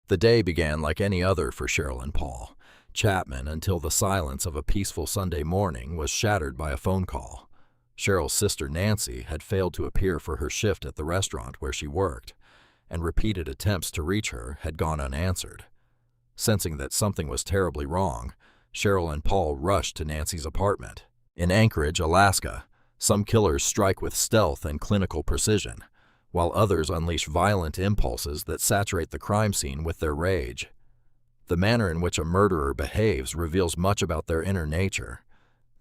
The day began like any other for Cheryl and Paul Chapman until the silence of a peaceful Sunday morning was shattered by a phone call. Cheryl's sister Nancy had failed to appear for her shift at the restaurant where she worked, and repeated attempts to reach her had gone unanswered. Sensing that something was terribly wrong, Cheryl and Paul rushed to Nancy's apartment. In Anchorage, Alaska, some killers strike with stealth and clinical precision, while others unleash violent impulses that saturate the crime scene with their rage. The manner in which a murderer behaves reveals much about their inner nature.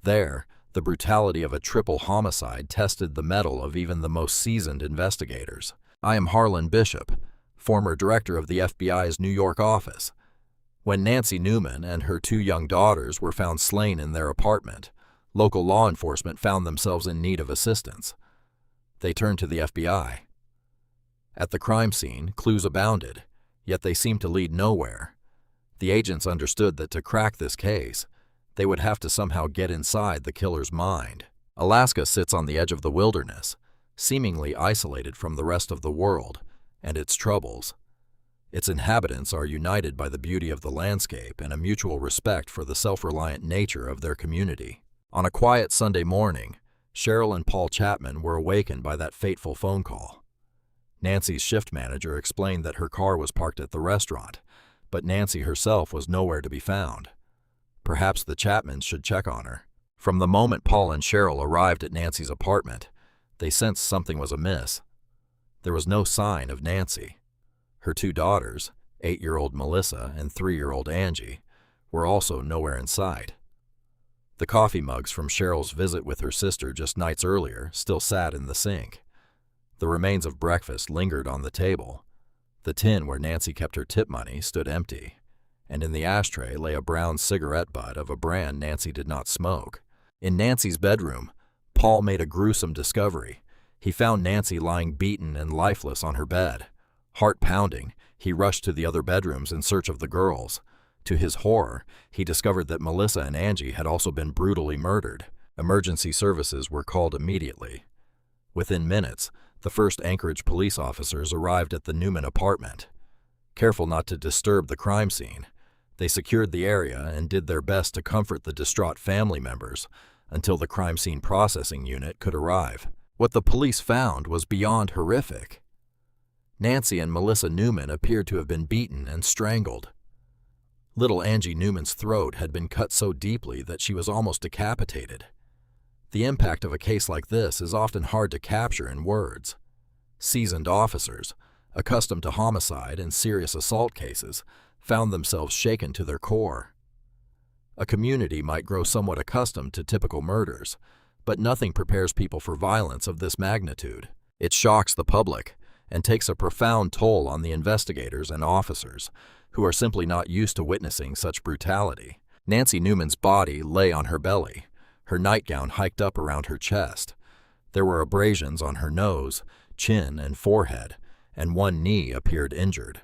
There, the brutality of a triple homicide tested the mettle of even the most seasoned investigators. I am Harlan Bishop, former director of the FBI's New York office. When Nancy Newman and her 2 young daughters were found slain in their apartment, local law enforcement found themselves in need of assistance. They turned to the FBI. At the crime scene, clues abounded, yet they seemed to lead nowhere. The agents understood that to crack this case, they would have to somehow get inside the killer's mind. Alaska sits on the edge of the wilderness, seemingly isolated from the rest of the world and its troubles. Its inhabitants are united by the beauty of the landscape and a mutual respect for the self-reliant nature of their community. On a quiet Sunday morning, Cheryl and Paul Chapman were awakened by that fateful phone call. Nancy's shift manager explained that her car was parked at the restaurant, but Nancy herself was nowhere to be found. Perhaps the Chapmans should check on her. From the moment Paul and Cheryl arrived at Nancy's apartment, they sensed something was amiss. There was no sign of Nancy. Her 2 daughters, 8-year-old Melissa and 3-year-old Angie, were also nowhere in sight. The coffee mugs from Cheryl's visit with her sister just nights earlier still sat in the sink. The remains of breakfast lingered on the table. The tin where Nancy kept her tip money stood empty, and in the ashtray lay a brown cigarette butt of a brand Nancy did not smoke. In Nancy's bedroom, Paul made a gruesome discovery. He found Nancy lying beaten and lifeless on her bed. Heart pounding, he rushed to the other bedrooms in search of the girls. To his horror, he discovered that Melissa and Angie had also been brutally murdered. Emergency services were called immediately. Within minutes, the first Anchorage police officers arrived at the Newman apartment. Careful not to disturb the crime scene, they secured the area and did their best to comfort the distraught family members until the crime scene processing unit could arrive. What the police found was beyond horrific. Nancy and Melissa Newman appeared to have been beaten and strangled. Little Angie Newman's throat had been cut so deeply that she was almost decapitated. The impact of a case like this is often hard to capture in words. Seasoned officers, accustomed to homicide and serious assault cases, found themselves shaken to their core. A community might grow somewhat accustomed to typical murders, but nothing prepares people for violence of this magnitude. It shocks the public and takes a profound toll on the investigators and officers, who are simply not used to witnessing such brutality. Nancy Newman's body lay on her belly, her nightgown hiked up around her chest. There were abrasions on her nose, chin, and forehead, and one knee appeared injured.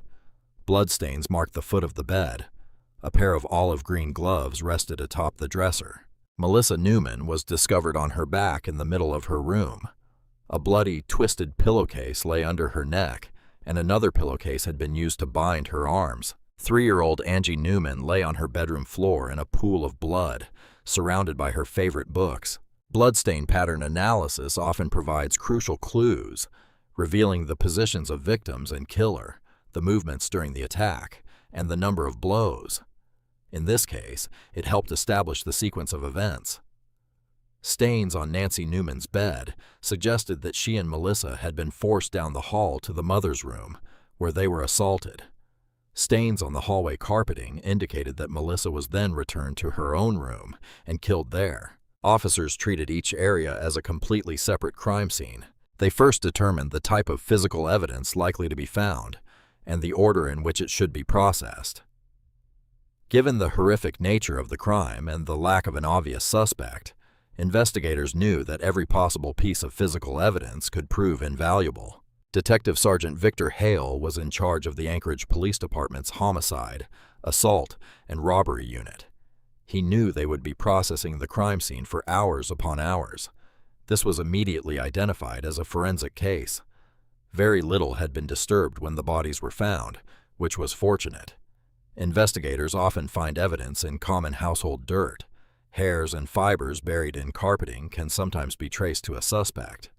Bloodstains marked the foot of the bed. A pair of olive green gloves rested atop the dresser. Melissa Newman was discovered on her back in the middle of her room. A bloody, twisted pillowcase lay under her neck, and another pillowcase had been used to bind her arms. 3-year-old Angie Newman lay on her bedroom floor in a pool of blood, surrounded by her favorite books. Bloodstain pattern analysis often provides crucial clues, revealing the positions of victims and killer, the movements during the attack, and the number of blows. In this case, it helped establish the sequence of events. Stains on Nancy Newman's bed suggested that she and Melissa had been forced down the hall to the mother's room, where they were assaulted. Stains on the hallway carpeting indicated that Melissa was then returned to her own room and killed there. Officers treated each area as a completely separate crime scene. They first determined the type of physical evidence likely to be found and the order in which it should be processed. Given the horrific nature of the crime and the lack of an obvious suspect, investigators knew that every possible piece of physical evidence could prove invaluable. Detective Sergeant Victor Hale was in charge of the Anchorage Police Department's homicide, assault, and robbery unit. He knew they would be processing the crime scene for hours upon hours. This was immediately identified as a forensic case. Very little had been disturbed when the bodies were found, which was fortunate. Investigators often find evidence in common household dirt. Hairs and fibers buried in carpeting can sometimes be traced to a suspect.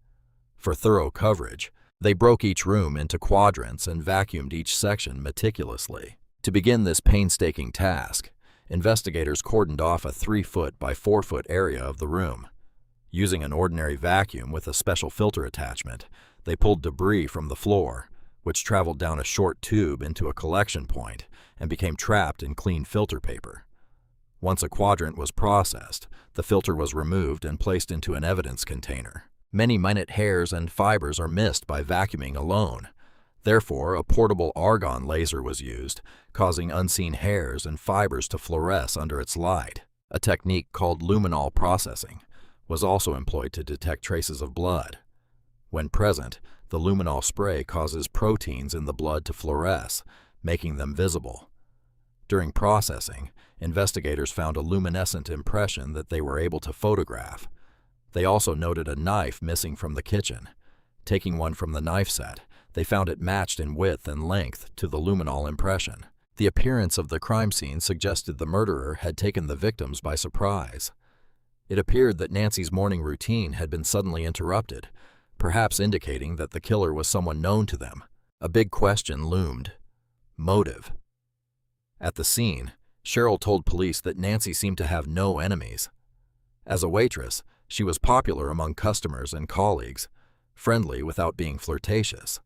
For thorough coverage, they broke each room into quadrants and vacuumed each section meticulously. To begin this painstaking task, investigators cordoned off a 3-foot by 4-foot area of the room. Using an ordinary vacuum with a special filter attachment, they pulled debris from the floor, which traveled down a short tube into a collection point and became trapped in clean filter paper. Once a quadrant was processed, the filter was removed and placed into an evidence container. Many minute hairs and fibers are missed by vacuuming alone. Therefore, a portable argon laser was used, causing unseen hairs and fibers to fluoresce under its light. A technique called luminol processing was also employed to detect traces of blood. When present, the luminol spray causes proteins in the blood to fluoresce, making them visible. During processing, investigators found a luminescent impression that they were able to photograph. They also noted a knife missing from the kitchen. Taking one from the knife set, they found it matched in width and length to the luminol impression. The appearance of the crime scene suggested the murderer had taken the victims by surprise. It appeared that Nancy's morning routine had been suddenly interrupted, perhaps indicating that the killer was someone known to them. A big question loomed: motive. At the scene, Cheryl told police that Nancy seemed to have no enemies. As a waitress, she was popular among customers and colleagues, friendly without being flirtatious.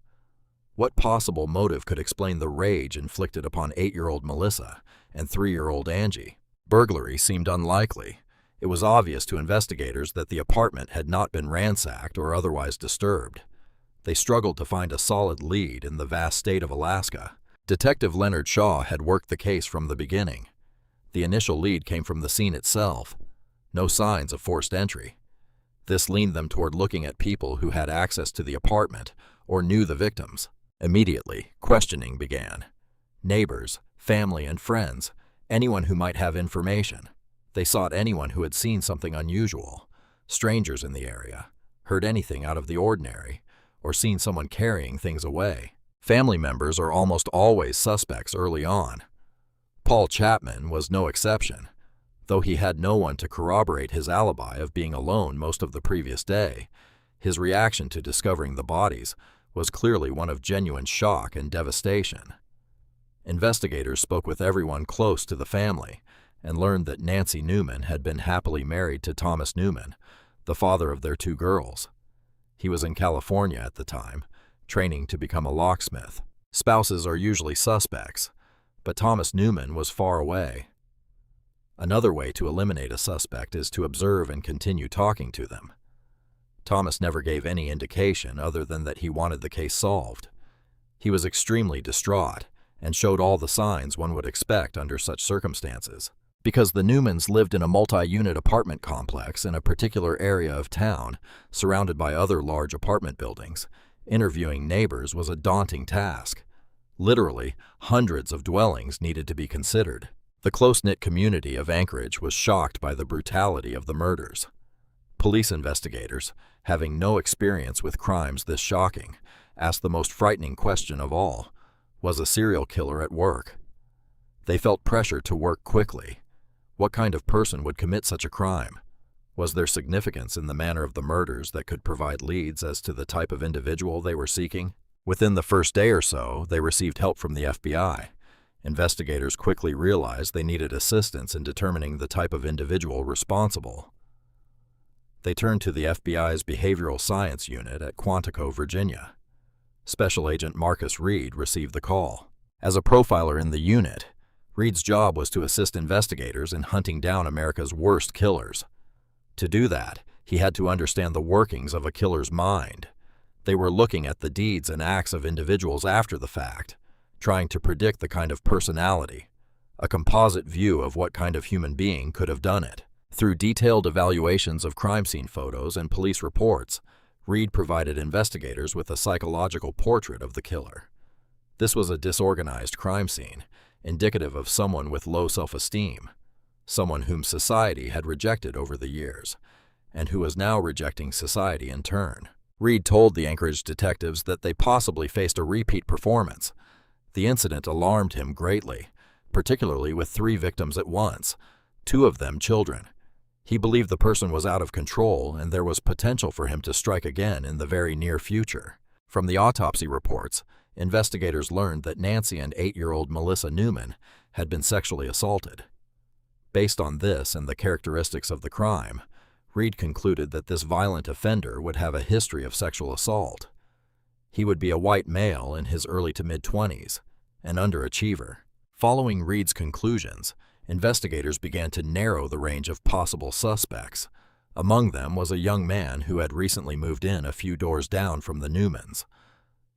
What possible motive could explain the rage inflicted upon 8-year-old Melissa and 3-year-old Angie? Burglary seemed unlikely. It was obvious to investigators that the apartment had not been ransacked or otherwise disturbed. They struggled to find a solid lead in the vast state of Alaska. Detective Leonard Shaw had worked the case from the beginning. The initial lead came from the scene itself. No signs of forced entry. This leaned them toward looking at people who had access to the apartment or knew the victims. Immediately, questioning began. Neighbors, family, and friends, anyone who might have information. They sought anyone who had seen something unusual, strangers in the area, heard anything out of the ordinary, or seen someone carrying things away. Family members are almost always suspects early on. Paul Chapman was no exception. Though he had no one to corroborate his alibi of being alone most of the previous day, his reaction to discovering the bodies was clearly one of genuine shock and devastation. Investigators spoke with everyone close to the family and learned that Nancy Newman had been happily married to Thomas Newman, the father of their 2 girls. He was in California at the time, training to become a locksmith. Spouses are usually suspects, but Thomas Newman was far away. Another way to eliminate a suspect is to observe and continue talking to them. Thomas never gave any indication other than that he wanted the case solved. He was extremely distraught and showed all the signs one would expect under such circumstances. Because the Newmans lived in a multi-unit apartment complex in a particular area of town, surrounded by other large apartment buildings, interviewing neighbors was a daunting task. Literally, hundreds of dwellings needed to be considered. The close-knit community of Anchorage was shocked by the brutality of the murders. Police investigators, having no experience with crimes this shocking, asked the most frightening question of all: was a serial killer at work? They felt pressure to work quickly. What kind of person would commit such a crime? Was there significance in the manner of the murders that could provide leads as to the type of individual they were seeking? Within the first day or so, they received help from the FBI. Investigators quickly realized they needed assistance in determining the type of individual responsible. They turned to the FBI's Behavioral Science Unit at Quantico, Virginia. Special Agent Marcus Reed received the call. As a profiler in the unit, Reed's job was to assist investigators in hunting down America's worst killers. To do that, he had to understand the workings of a killer's mind. They were looking at the deeds and acts of individuals after the fact, trying to predict the kind of personality, a composite view of what kind of human being could have done it. Through detailed evaluations of crime scene photos and police reports, Reed provided investigators with a psychological portrait of the killer. This was a disorganized crime scene, indicative of someone with low self-esteem, someone whom society had rejected over the years, and who was now rejecting society in turn. Reed told the Anchorage detectives that they possibly faced a repeat performance. The incident alarmed him greatly, particularly with 3 victims at once, 2 of them children. He believed the person was out of control and there was potential for him to strike again in the very near future. From the autopsy reports, investigators learned that Nancy and 8-year-old Melissa Newman had been sexually assaulted. Based on this and the characteristics of the crime, Reed concluded that this violent offender would have a history of sexual assault. He would be a white male in his early to mid-20s, an underachiever. Following Reed's conclusions, investigators began to narrow the range of possible suspects. Among them was a young man who had recently moved in a few doors down from the Newmans.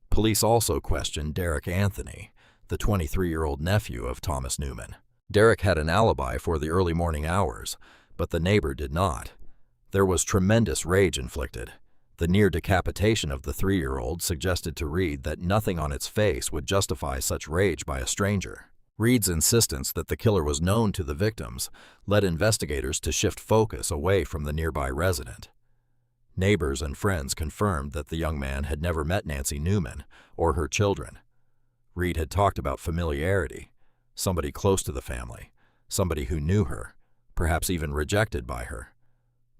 Police also questioned Derek Anthony, the 23-year-old nephew of Thomas Newman. Derek had an alibi for the early morning hours, but the neighbor did not. There was tremendous rage inflicted. The near decapitation of the 3-year-old suggested to Reed that nothing on its face would justify such rage by a stranger. Reed's insistence that the killer was known to the victims led investigators to shift focus away from the nearby resident. Neighbors and friends confirmed that the young man had never met Nancy Newman or her children. Reed had talked about familiarity, somebody close to the family, somebody who knew her, perhaps even rejected by her.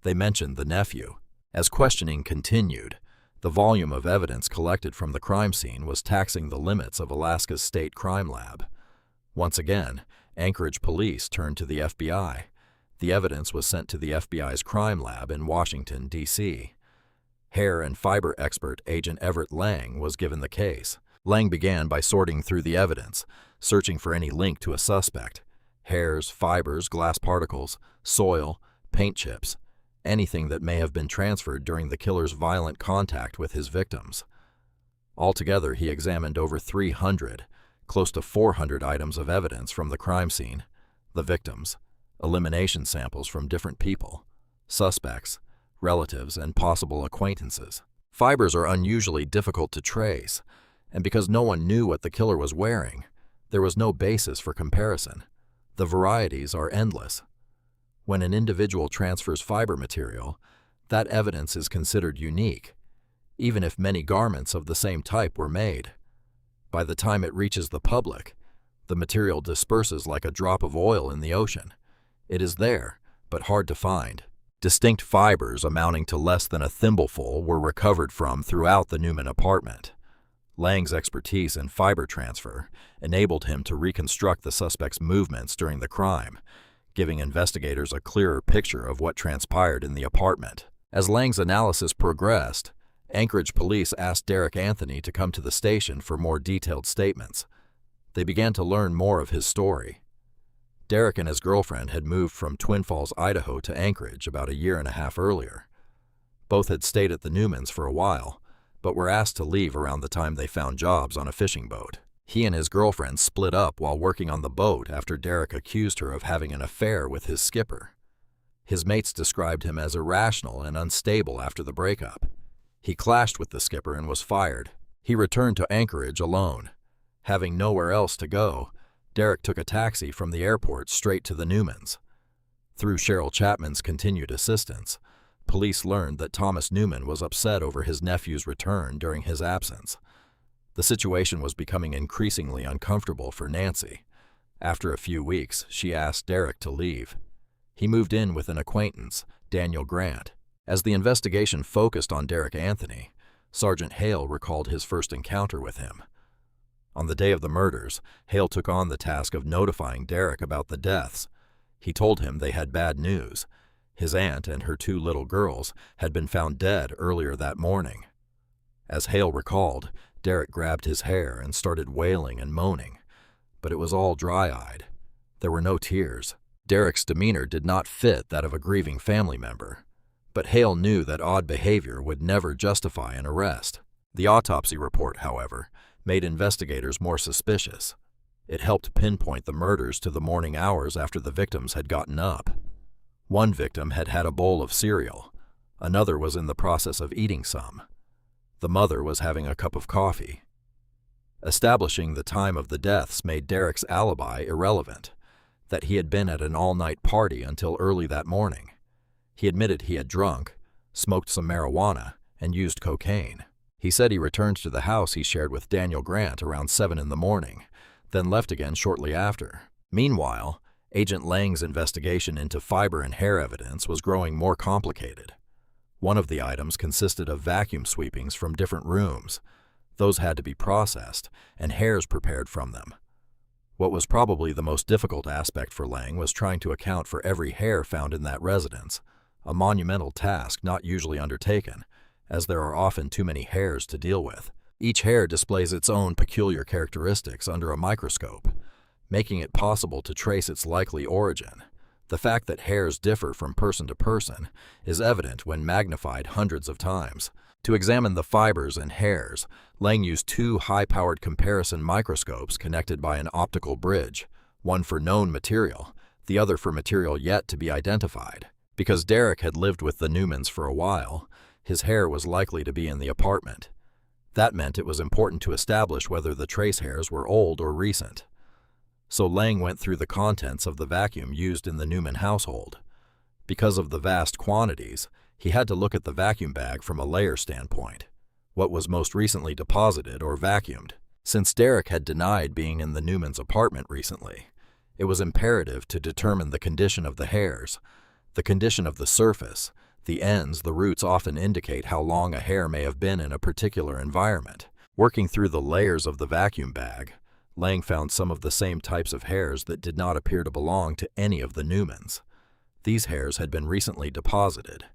They mentioned the nephew. As questioning continued, the volume of evidence collected from the crime scene was taxing the limits of Alaska's state crime lab. Once again, Anchorage police turned to the FBI. The evidence was sent to the FBI's crime lab in Washington, D.C. Hair and fiber expert Agent Everett Lang was given the case. Lang began by sorting through the evidence, searching for any link to a suspect. Hairs, fibers, glass particles, soil, paint chips, anything that may have been transferred during the killer's violent contact with his victims. Altogether, he examined over 300, close to 400 items of evidence from the crime scene, the victims, elimination samples from different people, suspects, relatives, and possible acquaintances. Fibers are unusually difficult to trace, and because no one knew what the killer was wearing, there was no basis for comparison. The varieties are endless. When an individual transfers fiber material, that evidence is considered unique, even if many garments of the same type were made. By the time it reaches the public, the material disperses like a drop of oil in the ocean. It is there, but hard to find. Distinct fibers amounting to less than a thimbleful were recovered from throughout the Newman apartment. Lang's expertise in fiber transfer enabled him to reconstruct the suspect's movements during the crime, giving investigators a clearer picture of what transpired in the apartment. As Lang's analysis progressed, Anchorage police asked Derek Anthony to come to the station for more detailed statements. They began to learn more of his story. Derek and his girlfriend had moved from Twin Falls, Idaho to Anchorage about a year and a half earlier. Both had stayed at the Newmans for a while, but were asked to leave around the time they found jobs on a fishing boat. He and his girlfriend split up while working on the boat after Derek accused her of having an affair with his skipper. His mates described him as irrational and unstable after the breakup. He clashed with the skipper and was fired. He returned to Anchorage alone. Having nowhere else to go, Derek took a taxi from the airport straight to the Newmans. Through Cheryl Chapman's continued assistance, police learned that Thomas Newman was upset over his nephew's return during his absence. The situation was becoming increasingly uncomfortable for Nancy. After a few weeks, she asked Derek to leave. He moved in with an acquaintance, Daniel Grant. As the investigation focused on Derek Anthony, Sergeant Hale recalled his first encounter with him. On the day of the murders, Hale took on the task of notifying Derek about the deaths. He told him they had bad news. His aunt and her 2 little girls had been found dead earlier that morning. As Hale recalled, Derek grabbed his hair and started wailing and moaning, but it was all dry-eyed. There were no tears. Derek's demeanor did not fit that of a grieving family member, but Hale knew that odd behavior would never justify an arrest. The autopsy report, however, made investigators more suspicious. It helped pinpoint the murders to the morning hours after the victims had gotten up. One victim had had a bowl of cereal. Another was in the process of eating some. The mother was having a cup of coffee. Establishing the time of the deaths made Derek's alibi irrelevant, that he had been at an all-night party until early that morning. He admitted he had drunk, smoked some marijuana, and used cocaine. He said he returned to the house he shared with Daniel Grant around 7 in the morning, then left again shortly after. Meanwhile, Agent Lang's investigation into fiber and hair evidence was growing more complicated. One of the items consisted of vacuum sweepings from different rooms. Those had to be processed, and hairs prepared from them. What was probably the most difficult aspect for Lang was trying to account for every hair found in that residence, a monumental task not usually undertaken, as there are often too many hairs to deal with. Each hair displays its own peculiar characteristics under a microscope, making it possible to trace its likely origin. The fact that hairs differ from person to person is evident when magnified hundreds of times. To examine the fibers and hairs, Lang used 2 high-powered comparison microscopes connected by an optical bridge, one for known material, the other for material yet to be identified. Because Derek had lived with the Newmans for a while, his hair was likely to be in the apartment. That meant it was important to establish whether the trace hairs were old or recent. So Lang went through the contents of the vacuum used in the Newman household. Because of the vast quantities, he had to look at the vacuum bag from a layer standpoint. What was most recently deposited or vacuumed? Since Derek had denied being in the Newmans' apartment recently, it was imperative to determine the condition of the hairs, the condition of the surface. The ends, the roots often indicate how long a hair may have been in a particular environment. Working through the layers of the vacuum bag, Lang found some of the same types of hairs that did not appear to belong to any of the Newmans. These hairs had been recently deposited.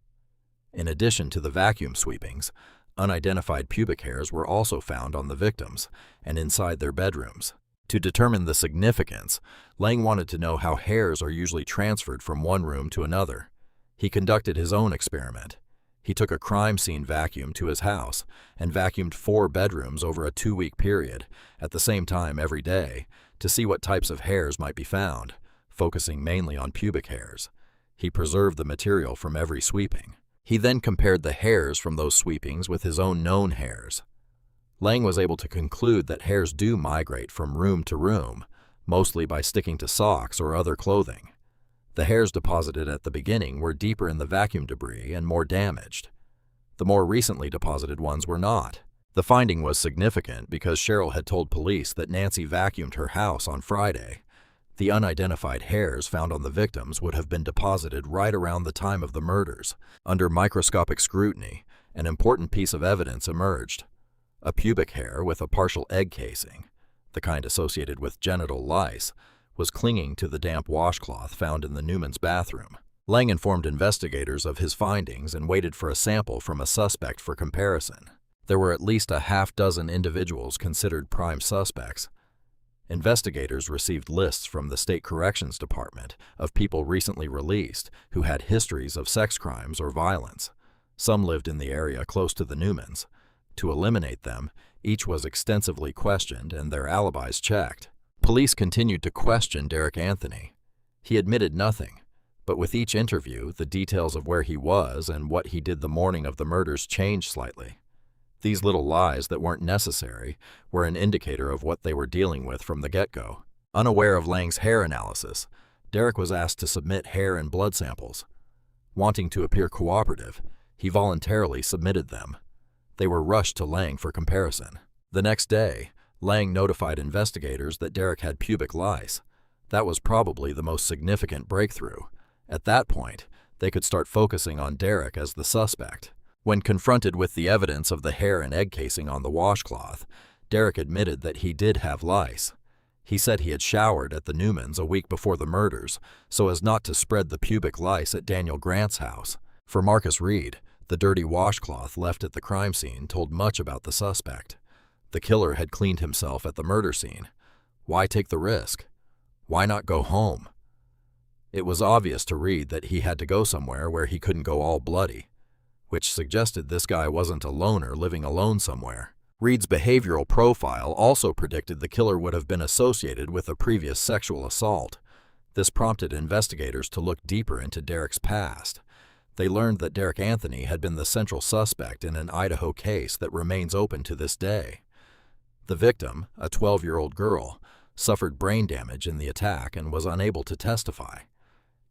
In addition to the vacuum sweepings, unidentified pubic hairs were also found on the victims and inside their bedrooms. To determine the significance, Lang wanted to know how hairs are usually transferred from one room to another. He conducted his own experiment. He took a crime scene vacuum to his house and vacuumed 4 bedrooms over a 2-week period, at the same time every day, to see what types of hairs might be found, focusing mainly on pubic hairs. He preserved the material from every sweeping. He then compared the hairs from those sweepings with his own known hairs. Lang was able to conclude that hairs do migrate from room to room, mostly by sticking to socks or other clothing. The hairs deposited at the beginning were deeper in the vacuum debris and more damaged. The more recently deposited ones were not. The finding was significant because Cheryl had told police that Nancy vacuumed her house on Friday. The unidentified hairs found on the victims would have been deposited right around the time of the murders. Under microscopic scrutiny, an important piece of evidence emerged. A pubic hair with a partial egg casing, the kind associated with genital lice, was clinging to the damp washcloth found in the Newmans' bathroom. Lang informed investigators of his findings and waited for a sample from a suspect for comparison. There were at least a half-dozen individuals considered prime suspects. Investigators received lists from the State Corrections Department of people recently released who had histories of sex crimes or violence. Some lived in the area close to the Newmans. To eliminate them, each was extensively questioned and their alibis checked. Police continued to question Derek Anthony. He admitted nothing, but with each interview, the details of where he was and what he did the morning of the murders changed slightly. These little lies that weren't necessary were an indicator of what they were dealing with from the get-go. Unaware of Lang's hair analysis, Derek was asked to submit hair and blood samples. Wanting to appear cooperative, he voluntarily submitted them. They were rushed to Lang for comparison. The next day, Lang notified investigators that Derek had pubic lice. That was probably the most significant breakthrough. At that point, they could start focusing on Derek as the suspect. When confronted with the evidence of the hair and egg casing on the washcloth, Derek admitted that he did have lice. He said he had showered at the Newmans a week before the murders so as not to spread the pubic lice at Daniel Grant's house. For Marcus Reed, the dirty washcloth left at the crime scene told much about the suspect. The killer had cleaned himself at the murder scene. Why take the risk? Why not go home? It was obvious to Reed that he had to go somewhere where he couldn't go all bloody, which suggested this guy wasn't a loner living alone somewhere. Reed's behavioral profile also predicted the killer would have been associated with a previous sexual assault. This prompted investigators to look deeper into Derek's past. They learned that Derek Anthony had been the central suspect in an Idaho case that remains open to this day. The victim, a 12-year-old girl, suffered brain damage in the attack and was unable to testify.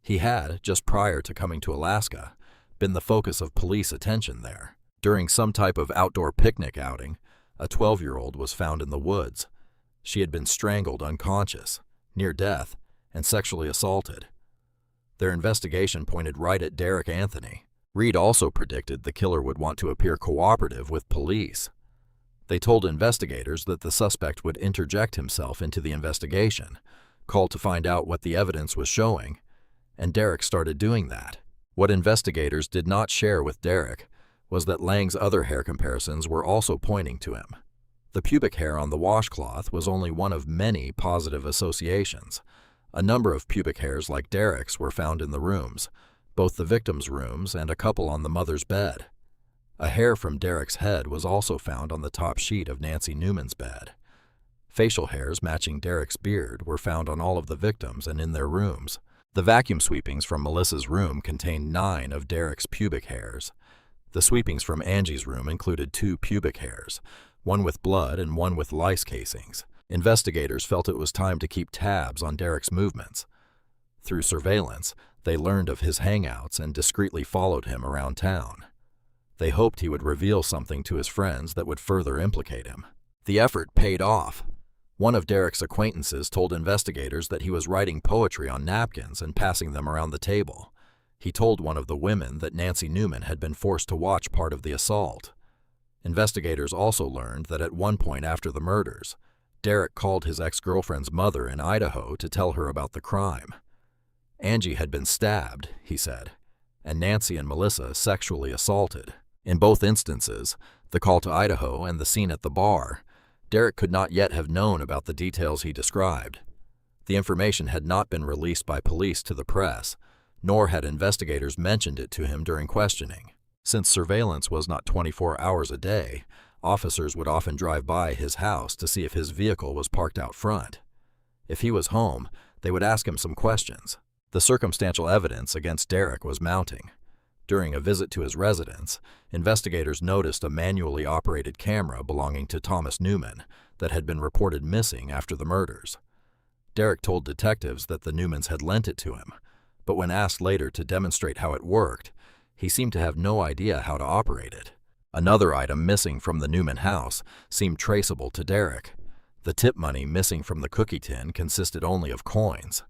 He had, just prior to coming to Alaska, been the focus of police attention there. During some type of outdoor picnic outing, a 12-year-old was found in the woods. She had been strangled unconscious, near death, and sexually assaulted. Their investigation pointed right at Derek Anthony. Reed also predicted the killer would want to appear cooperative with police. They told investigators that the suspect would interject himself into the investigation, call to find out what the evidence was showing, and Derek started doing that. What investigators did not share with Derek was that Lang's other hair comparisons were also pointing to him. The pubic hair on the washcloth was only one of many positive associations. A number of pubic hairs like Derek's were found in the rooms, both the victims' rooms and a couple on the mother's bed. A hair from Derek's head was also found on the top sheet of Nancy Newman's bed. Facial hairs matching Derek's beard were found on all of the victims and in their rooms. The vacuum sweepings from Melissa's room contained 9 of Derek's pubic hairs. The sweepings from Angie's room included 2 pubic hairs, one with blood and one with lice casings. Investigators felt it was time to keep tabs on Derek's movements. Through surveillance, they learned of his hangouts and discreetly followed him around town. They hoped he would reveal something to his friends that would further implicate him. The effort paid off. One of Derek's acquaintances told investigators that he was writing poetry on napkins and passing them around the table. He told one of the women that Nancy Newman had been forced to watch part of the assault. Investigators also learned that at one point after the murders, Derek called his ex-girlfriend's mother in Idaho to tell her about the crime. Angie had been stabbed, he said, and Nancy and Melissa sexually assaulted. In both instances, the call to Idaho and the scene at the bar, Derek could not yet have known about the details he described. The information had not been released by police to the press, nor had investigators mentioned it to him during questioning. Since surveillance was not 24 hours a day, officers would often drive by his house to see if his vehicle was parked out front. If he was home, they would ask him some questions. The circumstantial evidence against Derek was mounting. During a visit to his residence, investigators noticed a manually operated camera belonging to Thomas Newman that had been reported missing after the murders. Derek told detectives that the Newmans had lent it to him, but when asked later to demonstrate how it worked, he seemed to have no idea how to operate it. Another item missing from the Newman house seemed traceable to Derek. The tip money missing from the cookie tin consisted only of coins.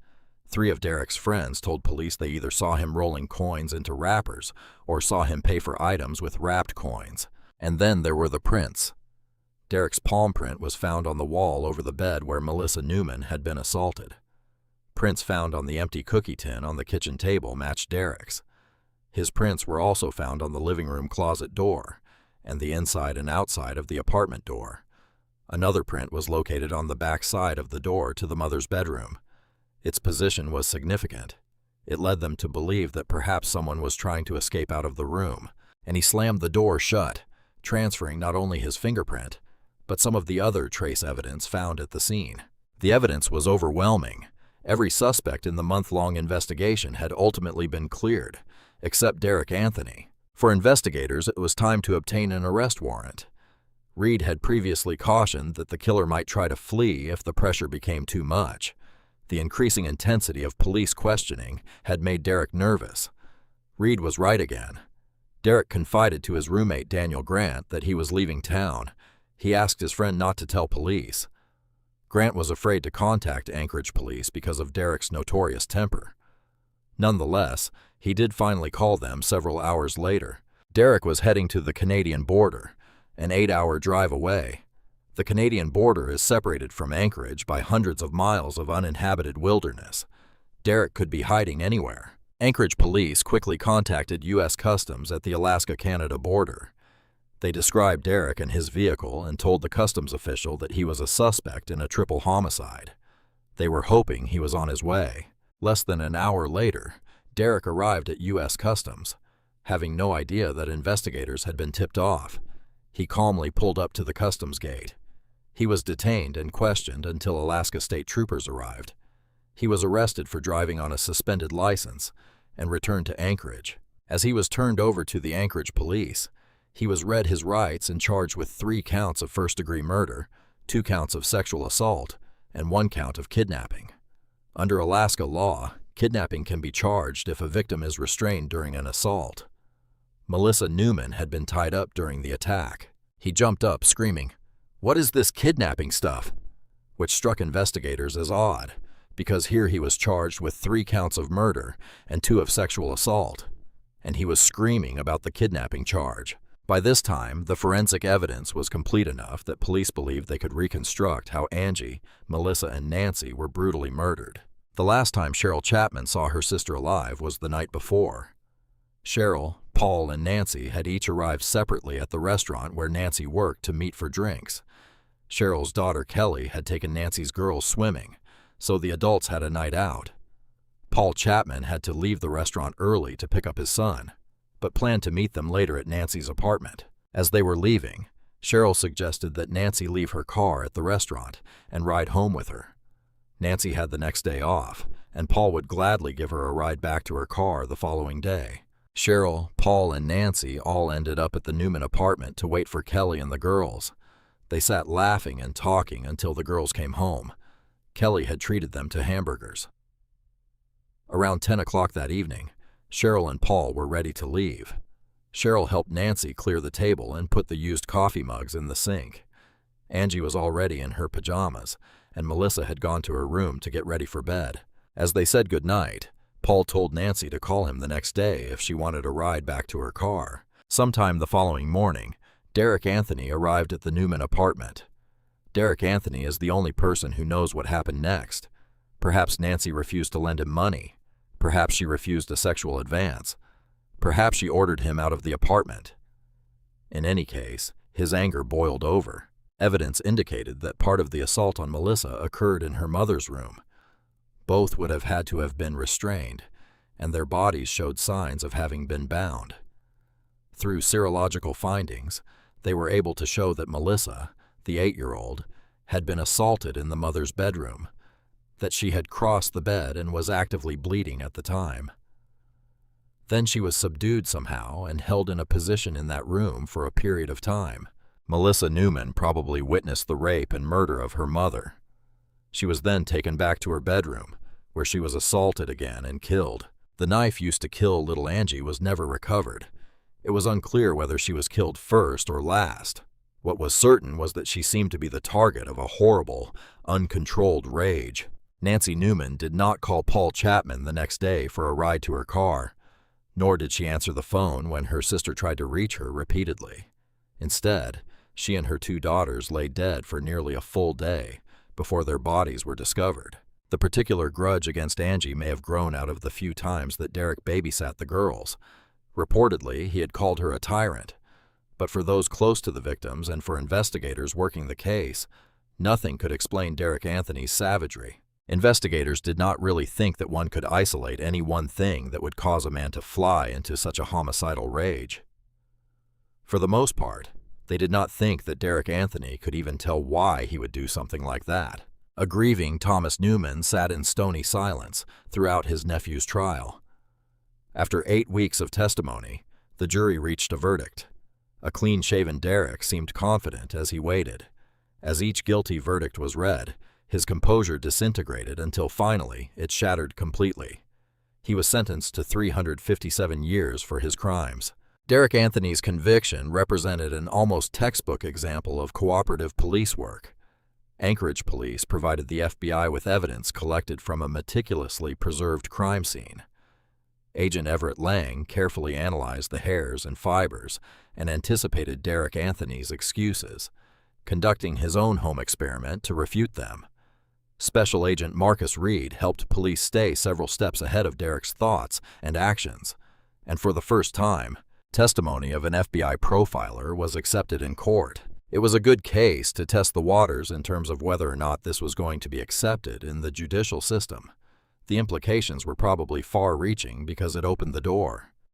3 of Derek's friends told police they either saw him rolling coins into wrappers or saw him pay for items with wrapped coins. And then there were the prints. Derek's palm print was found on the wall over the bed where Melissa Newman had been assaulted. Prints found on the empty cookie tin on the kitchen table matched Derek's. His prints were also found on the living room closet door and the inside and outside of the apartment door. Another print was located on the back side of the door to the mother's bedroom. Its position was significant. It led them to believe that perhaps someone was trying to escape out of the room, and he slammed the door shut, transferring not only his fingerprint, but some of the other trace evidence found at the scene. The evidence was overwhelming. Every suspect in the month-long investigation had ultimately been cleared, except Derek Anthony. For investigators, it was time to obtain an arrest warrant. Reed had previously cautioned that the killer might try to flee if the pressure became too much. The increasing intensity of police questioning had made Derek nervous. Reed was right again. Derek confided to his roommate Daniel Grant that he was leaving town. He asked his friend not to tell police. Grant was afraid to contact Anchorage police because of Derek's notorious temper. Nonetheless, he did finally call them several hours later. Derek was heading to the Canadian border, an 8-hour drive away. The Canadian border is separated from Anchorage by hundreds of miles of uninhabited wilderness. Derek could be hiding anywhere. Anchorage police quickly contacted U.S. Customs at the Alaska-Canada border. They described Derek and his vehicle and told the customs official that he was a suspect in a triple homicide. They were hoping he was on his way. Less than an hour later, Derek arrived at U.S. Customs. Having no idea that investigators had been tipped off, he calmly pulled up to the customs gate. He was detained and questioned until Alaska State Troopers arrived. He was arrested for driving on a suspended license and returned to Anchorage. As he was turned over to the Anchorage police, he was read his rights and charged with 3 counts of first-degree murder, 2 counts of sexual assault, and 1 count of kidnapping. Under Alaska law, kidnapping can be charged if a victim is restrained during an assault. Melissa Newman had been tied up during the attack. He jumped up, screaming, "What is this kidnapping stuff?" which struck investigators as odd, because here he was charged with 3 counts of murder and 2 of sexual assault, and he was screaming about the kidnapping charge. By this time, the forensic evidence was complete enough that police believed they could reconstruct how Angie, Melissa, and Nancy were brutally murdered. The last time Cheryl Chapman saw her sister alive was the night before. Cheryl, Paul, and Nancy had each arrived separately at the restaurant where Nancy worked to meet for drinks. Cheryl's daughter Kelly had taken Nancy's girls swimming, so the adults had a night out. Paul Chapman had to leave the restaurant early to pick up his son, but planned to meet them later at Nancy's apartment. As they were leaving, Cheryl suggested that Nancy leave her car at the restaurant and ride home with her. Nancy had the next day off, and Paul would gladly give her a ride back to her car the following day. Cheryl, Paul, and Nancy all ended up at the Newman apartment to wait for Kelly and the girls. They sat laughing and talking until the girls came home. Kelly had treated them to hamburgers. Around 10 o'clock that evening, Cheryl and Paul were ready to leave. Cheryl helped Nancy clear the table and put the used coffee mugs in the sink. Angie was already in her pajamas, and Melissa had gone to her room to get ready for bed. As they said goodnight, Paul told Nancy to call him the next day if she wanted a ride back to her car. Sometime the following morning, Derek Anthony arrived at the Newman apartment. Derek Anthony is the only person who knows what happened next. Perhaps Nancy refused to lend him money. Perhaps she refused a sexual advance. Perhaps she ordered him out of the apartment. In any case, his anger boiled over. Evidence indicated that part of the assault on Melissa occurred in her mother's room. Both would have had to have been restrained, and their bodies showed signs of having been bound. Through serological findings, they were able to show that Melissa, the 8-year-old, had been assaulted in the mother's bedroom, that she had crossed the bed and was actively bleeding at the time. Then she was subdued somehow and held in a position in that room for a period of time. Melissa Newman probably witnessed the rape and murder of her mother. She was then taken back to her bedroom, where she was assaulted again and killed. The knife used to kill little Angie was never recovered. It was unclear whether she was killed first or last. What was certain was that she seemed to be the target of a horrible, uncontrolled rage. Nancy Newman did not call Paul Chapman the next day for a ride to her car, nor did she answer the phone when her sister tried to reach her repeatedly. Instead, she and her 2 daughters lay dead for nearly a full day before their bodies were discovered. The particular grudge against Angie may have grown out of the few times that Derek babysat the girls. Reportedly, he had called her a tyrant, but for those close to the victims and for investigators working the case, nothing could explain Derek Anthony's savagery. Investigators did not really think that one could isolate any one thing that would cause a man to fly into such a homicidal rage. For the most part, they did not think that Derek Anthony could even tell why he would do something like that. A grieving Thomas Newman sat in stony silence throughout his nephew's trial. After 8 weeks of testimony, the jury reached a verdict. A clean-shaven Derek seemed confident as he waited. As each guilty verdict was read, his composure disintegrated until finally it shattered completely. He was sentenced to 357 years for his crimes. Derek Anthony's conviction represented an almost textbook example of cooperative police work. Anchorage police provided the FBI with evidence collected from a meticulously preserved crime scene. Agent Everett Lang carefully analyzed the hairs and fibers and anticipated Derek Anthony's excuses, conducting his own home experiment to refute them. Special Agent Marcus Reed helped police stay several steps ahead of Derek's thoughts and actions, and for the first time, testimony of an FBI profiler was accepted in court. It was a good case to test the waters in terms of whether or not this was going to be accepted in the judicial system. The implications were probably far-reaching because it opened the door.